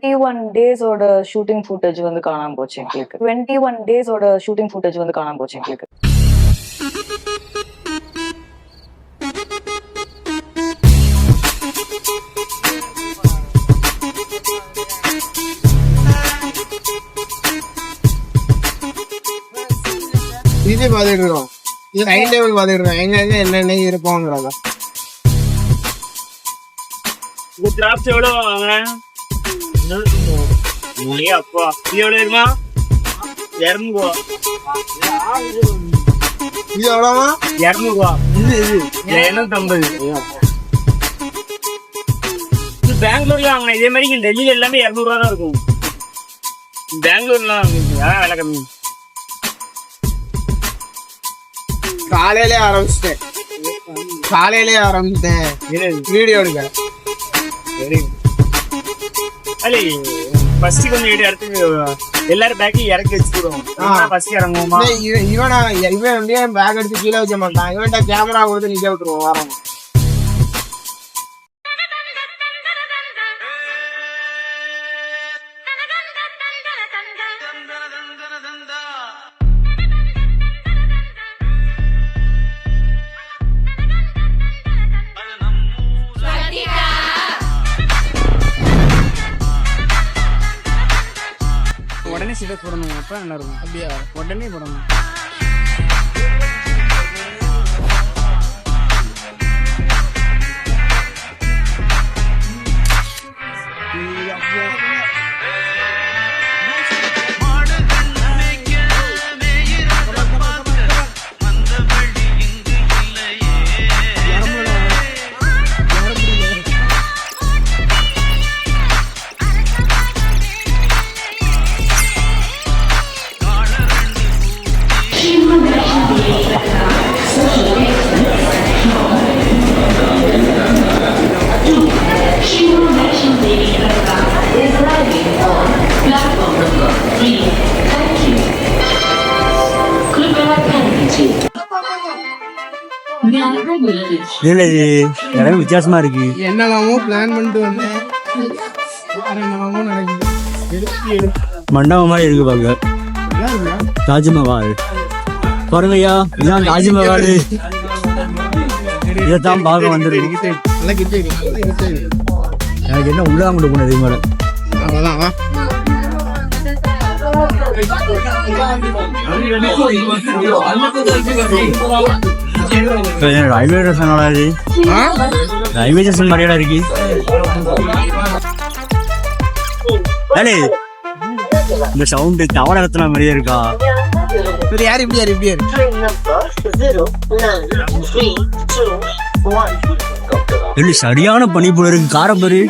21 டேஸோட shooting footage வந்து காணாம போச்சு எங்களுக்கு. 21 டேஸோட ஷூட்டிங் ஃபுட்டேஜ் வந்து காணாம போச்சு எங்களுக்கு. இது பார்த்துட்டு இருக்கோம். இது டைம் டேபிள் பார்த்துட்டு இருக்கோம். எங்க என்னென்ன இருப்போங்கிறத. இந்த டிராப்ஸ் எவ்வளோ வாங்குறேன்? அப்பா இது எவ்வளோ இருக்குமா? 200 ரூபா. இது எவ்வளோமா? 200 ரூபா. இது 250. இது பெங்களூர்ல வாங்கினேன். இதே மாதிரி இங்க டெல்லியில எல்லாமே 200 ரூபா தான் இருக்கும். பெங்களூர்லாம் விலை கம்மி. காலையிலே ஆரம்பிச்சிட்டேன் வீடியோ எடுக்க. ஃபர்ஸ்ட் கொஞ்சம் இடத்துக்கு எல்லாரும் பேக்கை இறக்கி வச்சுக்கிறோம். ஃபர்ஸ்ட் இறங்குவோமா? இவன் வந்து பேக் எடுத்து கீழே வைக்க மாட்டான். இவன்ட்ட கேமரா கொடுத்து நிக்க விட்டுருவோம். வரோம் உடனே சிவக் போடணும். அப்ப நல்லா இருக்கும். அப்படியா? உடனே போடணும். வித்தியாசமா இருக்கு. என்னெல்லாமோ பிளான் பண்ணிட்டு வந்தேன். என்னெல்லாமோ நடக்குது. மண்டபம் மாதிரி இருக்கு பாக்க. தாஜ்மஹால் பாருங்கய்யா, இதுதான் தாஜ்மஹால். இதைத்தான் பார்க்க வந்துருக்கு. எனக்கு என்ன உள்ளதான் கொண்டு போனது மேல. அவ்வளோதான். ரயில்வே ஸ்டேஷனோட ரயில்வே ஸ்டேஷன் மாதிரியா இருக்கு. இந்த சவுண்டு தவற இடத்துல மாதிரியே இருக்கா? யாரு இப்படி யாரு இப்படி யாரு சரியான பனி போல இருக்கு. காரப்பரு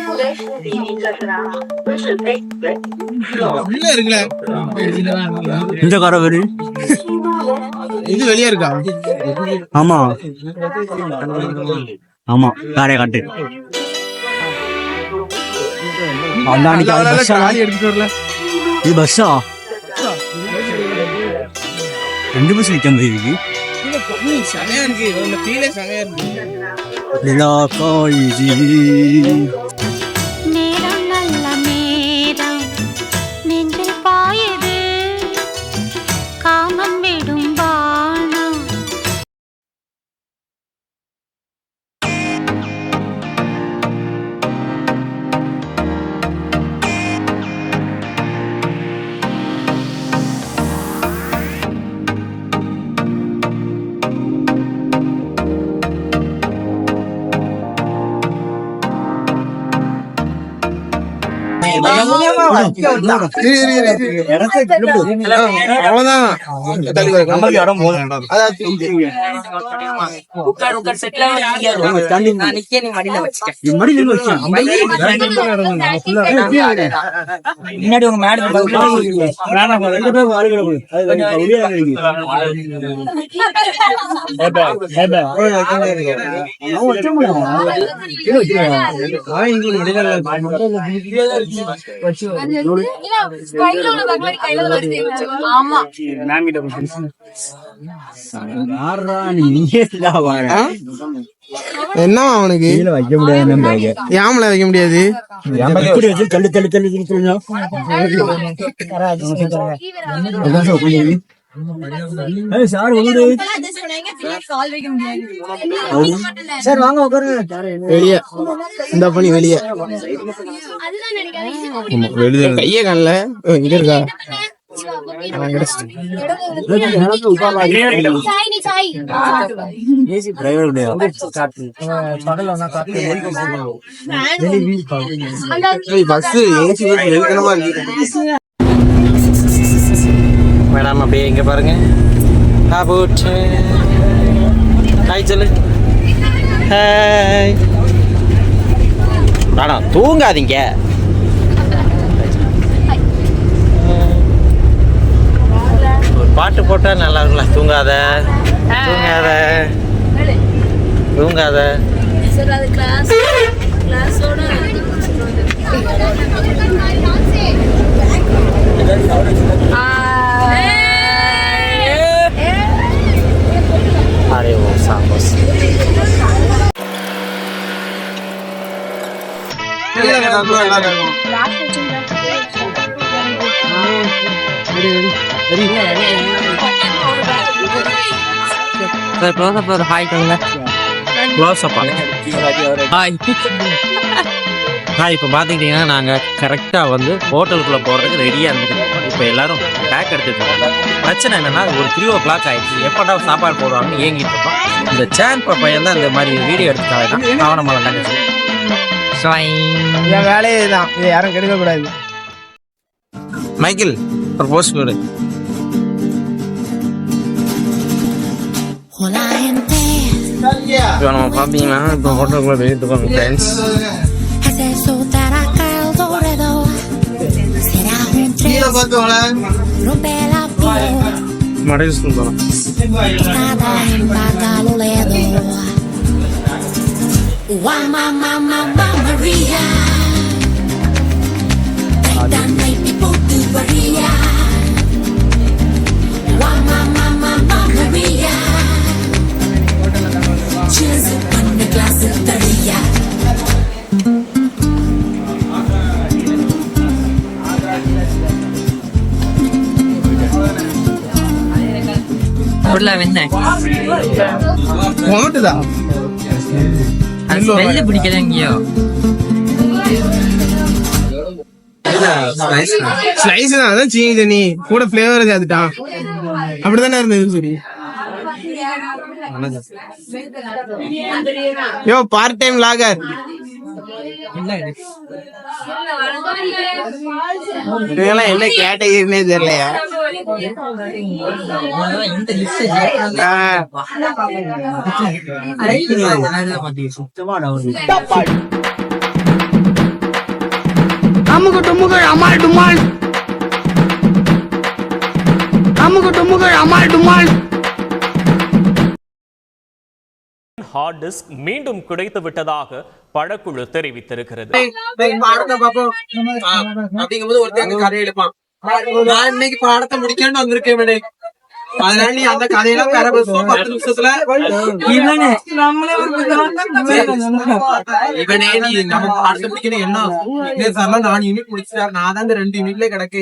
இருக்குல்ல. இந்த காரப்பரு இது வெளியே இருக்கா? ஆமா ஆமா, காரைய காட்டு. இது பஸ்ஸா? 2 பஸ் நிக்க முடியுது. நேரம் நல்ல நேரம் நெஞ்சில் பாயுது காமம் விடும் பானம். முன்னாடி உங்க மேடம் மேம் கிட்ட கொடுத்து. என்ன அவனுக்கு வைக்க முடியாது ஏமல வைக்க முடியாது தள்ளு தள்ளு தள்ளு சார் சார் வாங்க உட்காருங்க வெளிய இந்த பண்ணி வெளிய வெளிய கைய காணல இங்க இருக்கா பஸ் ஏசி எழுக்கணுமா இருக்கு மேடம் அப்படியே இங்க பாருங்க ஹாய் சொல்லு ஹாய் மேடம் தூங்காதீங்க ஒரு பாட்டு போட்டா நல்லா இருக்குல்ல தூங்காத தூங்காத தூங்காத अरे वो सामोस हाय ஹாய் இப்போ பார்த்துக்கிட்டிங்கன்னா நாங்கள் கரெக்டாக வந்து ஹோட்டலுக்குள்ளே போகிறதுக்கு ரெடியாக இருந்துருக்கோம். இப்போ எல்லாரும் பேக் எடுத்துருக்கோம். பிரச்சனை என்னென்னா ஒரு 3 ஆகிடுச்சு. எப்படா சாப்பாடு போடுவாங்கன்னு ஏங்கிட்டு இருக்கோம். இந்த சேன் பையன் தான் இந்த மாதிரி வீடியோ எடுத்துக்காக தான் கவனமாக தங்கச்சி என் வேலையே தான், இதை யாரும் கெடுக்க கூடாது. மைக்கிள் ஒரு போஸ்ட் கொடு. இப்போ நம்ம பார்த்தீங்கன்னா இப்போ ஹோட்டலுக்குள்ளே போயிட்டு இருக்கோம் ஃப்ரெண்ட்ஸ். மடையில் போகலாம். பிடிக்கலையோ ஸ்லைஸ் தான் சீனி தண்ணி கூட ஃபிளேவர் சேர்த்துட்டான். அப்படிதானே இருந்தது. சரி யோ பார்ட் டைம் லாகர் இதெல்லாம் என்ன கேட்டகிரினே தெரியலையா? ஹார்ட் டிஸ்க் மீண்டும் கிடைத்து விட்டதாக படக்குழு தெரிவித்திருக்கிறது. அப்படிங்கும்போது ஒருத்தங்க கதை எழுப்பான். நான் இன்னைக்கு பாடத்தை முடிக்கணும்னு வந்திருக்கேன். அதனால நீ அந்த கதையெல்லாம் 10 நிமிஷத்துல இவனே நீ நம்ம பாடத்தை முடிக்கணும். என்ன நான் யூனிட் முடிச்சிட்டாரு. நான் தான் இந்த 2 யூனிட்ல கிடக்கு.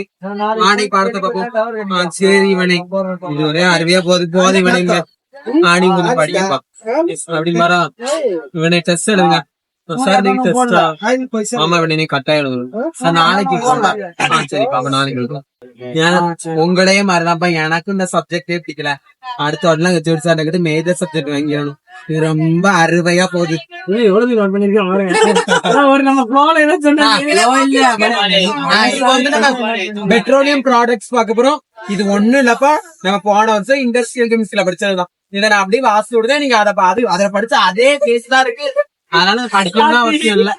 நானே பாடத்தை பார்ப்போம். சரி இவனே இது ஒரே அருவியா போது இவனே இல்ல ஆணி கொஞ்சம் படிக்கப்பா அப்படின்னு மாறா இவனை டெஸ்ட் எழுதுங்க சார். நீங்க டெஸ்டா? ஆமா இவனை கட்டாயம் எழுதணும் சார். நாளைக்கு சரிப்பா அப்ப நாளைக்கு எழுதும். உங்களையே மாதிரிதான்ப்பா எனக்கும் இந்த சப்ஜெக்டே பிடிக்கல. அடுத்த வாட்டிலாம் ஹெச்ஓடி சார் கிட்ட மேஜர் சப்ஜெக்ட் வாங்கிடணும். இது ரொம்ப அருமையா போகுது. பெட்ரோலியம் ப்ராடக்ட்ஸ் பார்க்க போறோம். இது ஒண்ணும் இல்லப்பா, நம்ம போன வருஷம் இண்டஸ்ட்ரியல் கெமிஸ்ட்ரியில படிச்சதுதான். இதை நான் அப்படியே வாசி விடுதேன். நீங்க அதை படிச்ச அதே பேஸ் தான் இருக்கு. அதனால படிக்கணும்னு அவசியம் இல்ல.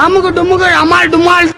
அமுகு டுமுகு அமால் டுமால்.